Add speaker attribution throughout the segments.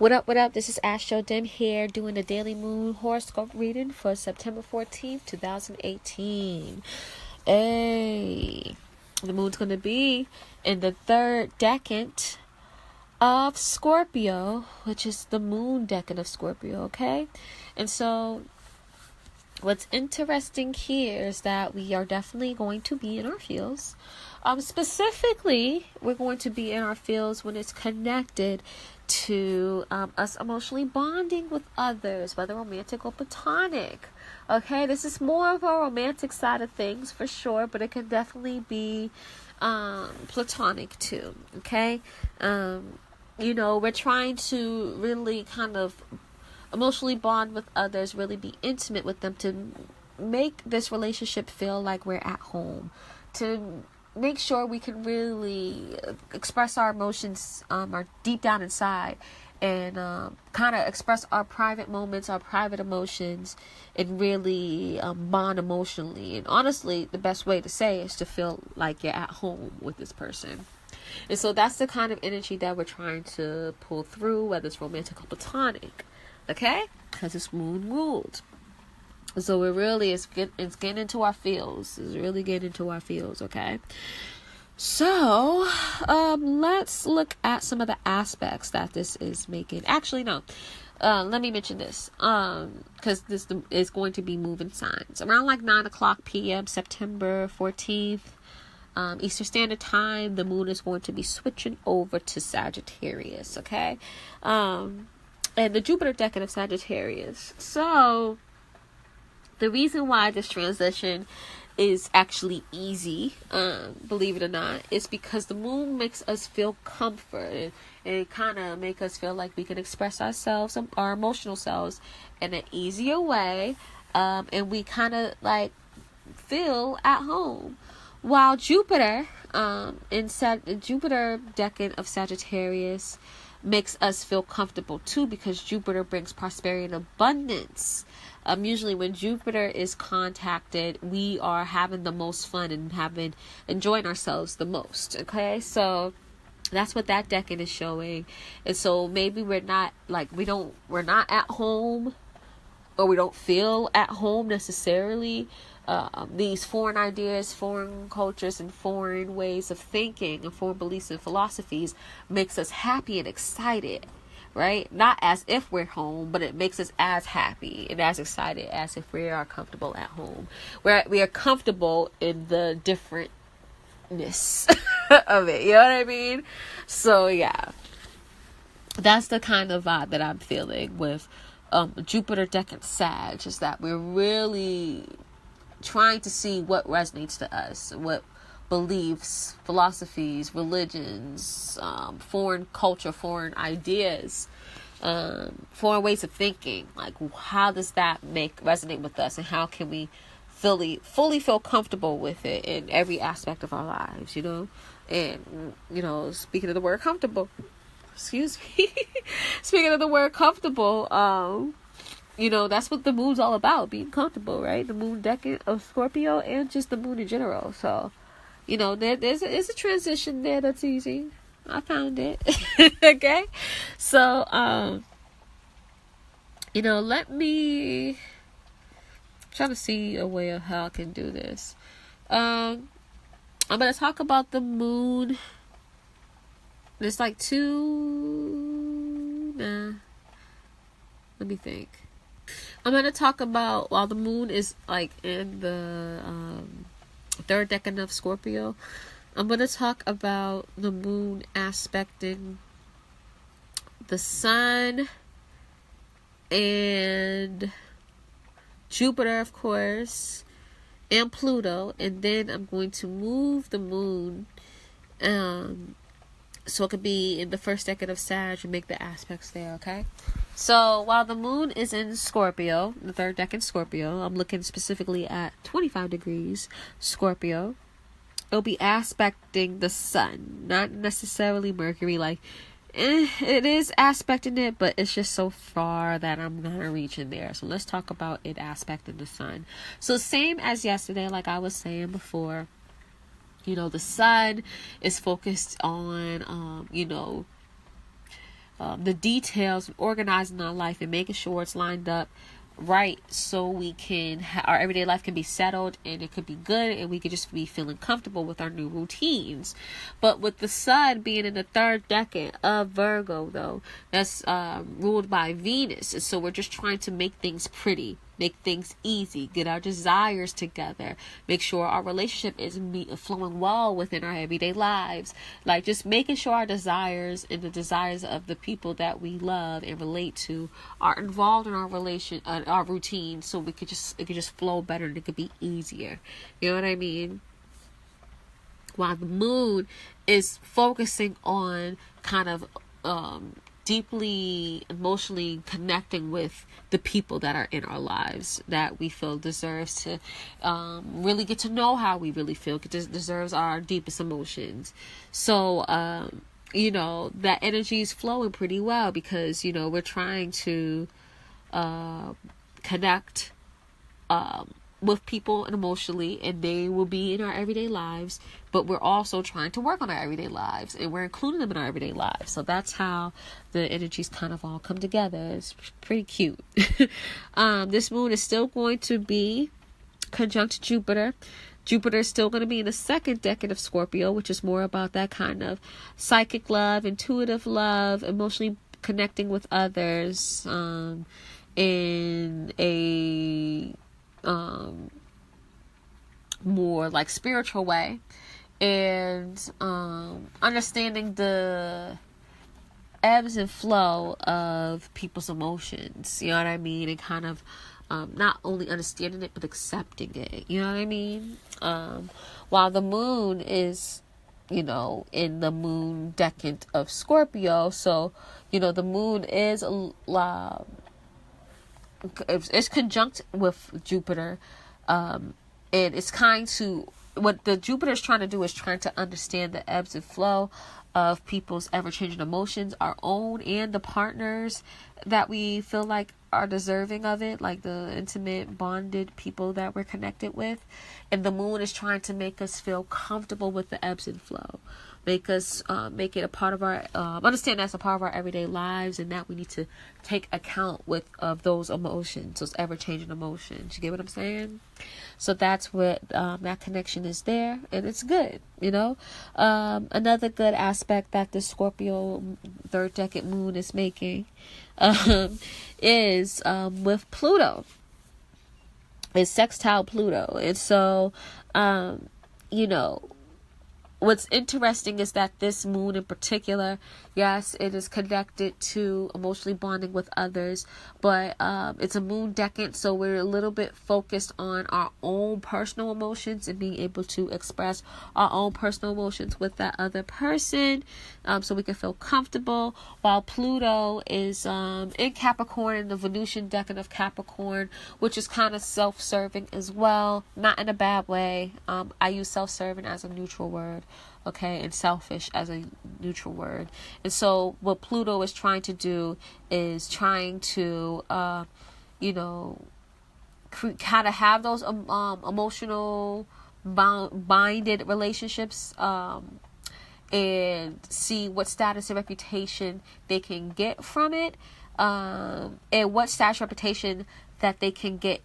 Speaker 1: What up, what up? This is Astro here doing the daily moon horoscope reading for September 14th, 2018. Hey, the moon's going to be in the third decan of Scorpio, which is the moon decan of Scorpio, okay? And so what's interesting here is that we are definitely going to be in our fields. Specifically, we're going to be in our fields when it's connected to us emotionally bonding with others, whether romantic or platonic. Okay, this is more of a romantic side of things for sure, but it can definitely be platonic too. Okay, we're trying to really kind of emotionally bond with others, really be intimate with them to make this relationship feel like we're at home, to make sure we can really express our emotions our deep down inside, and kind of express our private moments, our private emotions, and really bond emotionally. And honestly, the best way to say is to feel like you're at home with this person. And so that's the kind of energy that we're trying to pull through, whether it's romantic or platonic. Okay? Because it's moon ruled. So it really is getting into our fields. It's really getting into our fields, okay? So, let's look at some of the aspects that this is making. Actually, no. Let me mention this. Because this is going to be moving signs. Around like 9 o'clock p.m., September 14th, Eastern Standard Time, the moon is going to be switching over to Sagittarius, okay? And the Jupiter decan of Sagittarius. So the reason why this transition is actually easy, believe it or not, is because the moon makes us feel comfort, and kind of make us feel like we can express ourselves, our emotional selves, in an easier way, and we kind of like feel at home. While Jupiter, Jupiter decan of Sagittarius makes us feel comfortable too, because Jupiter brings prosperity and abundance. Usually when Jupiter is contacted, we are having the most fun and enjoying ourselves the most. Okay, so that's what that decan is showing. And so maybe we're not at home, or we don't feel at home necessarily. These foreign ideas, foreign cultures, and foreign ways of thinking, and foreign beliefs and philosophies makes us happy and excited, right? Not as if we're home, but it makes us as happy and as excited as if we are comfortable at home. We are comfortable in the differentness of it. You know what I mean? So yeah, that's the kind of vibe that I'm feeling with Jupiter decan Sag, is that we're really trying to see what resonates to us, what beliefs, philosophies, religions, foreign culture, foreign ideas, foreign ways of thinking. Like, how does that resonate with us, and how can we fully feel comfortable with it in every aspect of our lives, And, speaking of the word comfortable, excuse me, speaking of the word comfortable, that's what the moon's all about, being comfortable, right? The moon decan of Scorpio, and just the moon in general. So, there's a transition there that's easy. I found it. Okay? So, let me try to see a way of how I can do this. I'm going to talk about the moon. There's like let me think. I'm going to talk about, while the moon is like in the third decan of Scorpio, I'm going to talk about the moon aspecting the sun and Jupiter, of course, and Pluto. And then I'm going to move the moon so it could be in the first decan of Sag and make the aspects there, okay? So while the moon is in Scorpio, the third decan Scorpio, I'm looking specifically at 25 degrees Scorpio. It'll be aspecting the sun, not necessarily Mercury. It is aspecting it, but it's just so far that I'm not reaching there. So let's talk about it aspecting the sun. So same as yesterday, like I was saying before, the sun is focused on, the details, organizing our life and making sure it's lined up right, so we can our everyday life can be settled and it could be good, and we could just be feeling comfortable with our new routines. But with the sun being in the third decan of Virgo, though, that's ruled by Venus, and so we're just trying to make things pretty, make things easy, get our desires together, make sure our relationship is flowing well within our everyday lives, like just making sure our desires and the desires of the people that we love and relate to are involved in our our routine, so it could just flow better and it could be easier. You know what I mean? While the moon is focusing on kind of deeply emotionally connecting with the people that are in our lives that we feel deserves to really get to know how we really feel, deserves our deepest emotions. So that energy is flowing pretty well, because we're trying to connect with people and emotionally, and they will be in our everyday lives, but we're also trying to work on our everyday lives, and we're including them in our everyday lives. So that's how the energies kind of all come together. It's pretty cute. This moon is still going to be conjunct Jupiter. Jupiter is still going to be in the second decan of Scorpio, which is more about that kind of psychic love, intuitive love, emotionally connecting with others in a more like spiritual way, and understanding the ebbs and flow of people's emotions, you know what I mean, and kind of not only understanding it but accepting it, you know what I mean. While the moon is in the moon decan of Scorpio, so the moon is it's conjunct with Jupiter, and it's what the Jupiter is trying to do is trying to understand the ebbs and flow of people's ever-changing emotions, our own and the partners that we feel like are deserving of it, like the intimate bonded people that we're connected with. And the moon is trying to make us feel comfortable with the ebbs and flow, make it a part of our understand that's a part of our everyday lives, and that we need to take account of those emotions, those ever-changing emotions. You get what I'm saying? So that's what that connection is there, and it's good. Another good aspect that the Scorpio third decan moon is making is with Pluto. It's sextile Pluto, and so what's interesting is that this moon in particular, yes, it is connected to emotionally bonding with others, but it's a moon decan, so we're a little bit focused on our own personal emotions and being able to express our own personal emotions with that other person, so we can feel comfortable. While Pluto is in Capricorn, in the Venusian decan of Capricorn, which is kind of self-serving as well, not in a bad way. I use self-serving as a neutral word, okay, and selfish as a neutral word. And so what Pluto is trying to do is trying to kind of have those emotional binded relationships, and see what status and reputation they can get from it, and what status reputation that they can get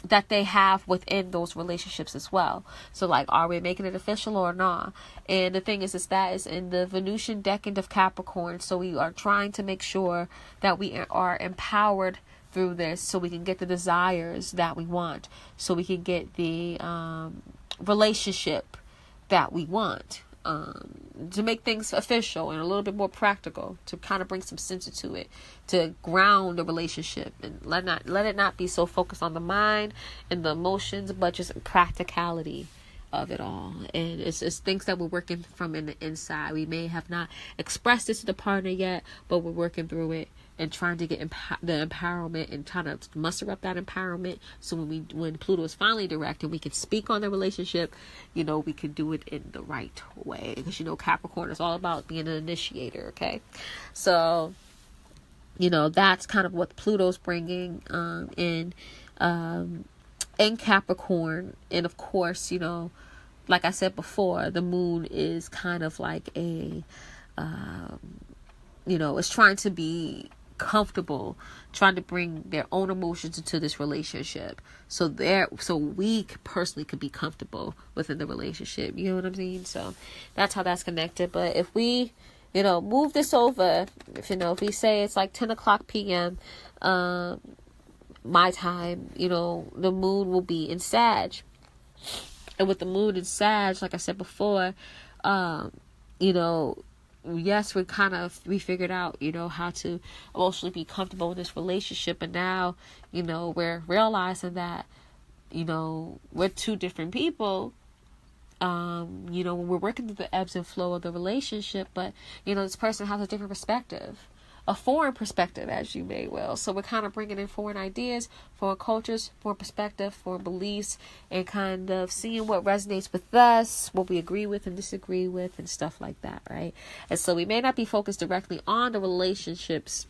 Speaker 1: that they have within those relationships as well. So like, are we making it official or not? And the thing is that is in the Venusian decan of Capricorn, so we are trying to make sure that we are empowered through this, so we can get the desires that we want, so we can get the relationship that we want, to make things official and a little bit more practical, to kind of bring some sense to it, to ground the relationship, and let it not be so focused on the mind and the emotions, but just practicality of it all. And it's things that we're working from in the inside. We may have not expressed this to the partner yet, but we're working through it and trying to get the empowerment and trying to muster up that empowerment. So when Pluto is finally direct and we can speak on the relationship, we can do it in the right way. Because Capricorn is all about being an initiator. Okay, so that's kind of what Pluto's bringing in Capricorn. And of course, like I said before, the moon is kind of like a is trying to be comfortable, trying to bring their own emotions into this relationship, so we personally could be comfortable within the relationship. You know what I'm saying? So that's how that's connected. But if we move this over, if we say it's like 10 o'clock p.m. My time, the moon will be in Sag. And with the moon in Sag, like I said before, yes, we figured out, how to emotionally be comfortable in this relationship. And now, we're realizing that, we're two different people. When we're working through the ebbs and flow of the relationship, but, this person has a different perspective, a foreign perspective, as you may will. So we're kind of bringing in foreign ideas, foreign cultures, foreign perspective, foreign beliefs, and kind of seeing what resonates with us, what we agree with and disagree with, and stuff like that, right? And so we may not be focused directly on the relationships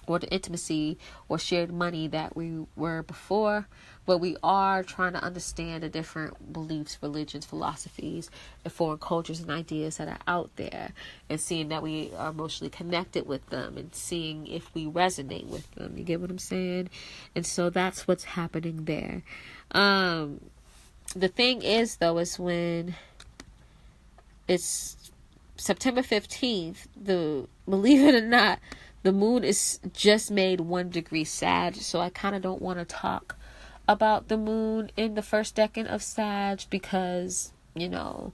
Speaker 1: or the intimacy or shared money that we were before, but we are trying to understand the different beliefs, religions, philosophies, and foreign cultures and ideas that are out there, and seeing that we are emotionally connected with them, and seeing if we resonate with them. You get what I'm saying? And so that's what's happening there. The thing is, though, is when it's September 15th, believe it or not, the moon is just made 1 degree Sag, so I kind of don't want to talk about the moon in the first decade of Sag, because, we'll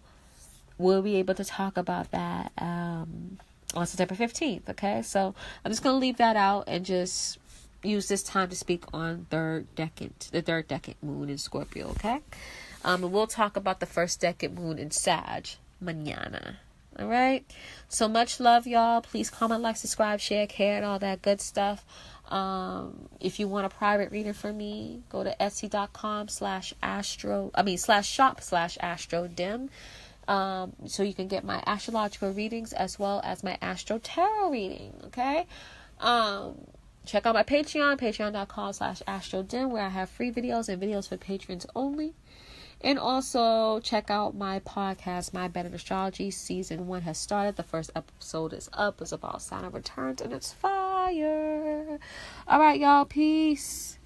Speaker 1: be able to talk about that on September 15th, okay? So I'm just going to leave that out and just use this time to speak on the third decade moon in Scorpio, okay? And we'll talk about the first decade moon in Sag mañana. All right. So much love, y'all. Please comment, like, subscribe, share, care, and all that good stuff. If you want a private reading from me, go to etsy.com/shop/astrodim. So you can get my astrological readings as well as my astro tarot reading. Okay. Check out my patreon.com/astrodim, where I have free videos and videos for patrons only. And also check out my podcast, My Bed and Astrology. Season 1 has started. The first episode is up. It's about Saturn returns, and it's fire. All right, y'all. Peace.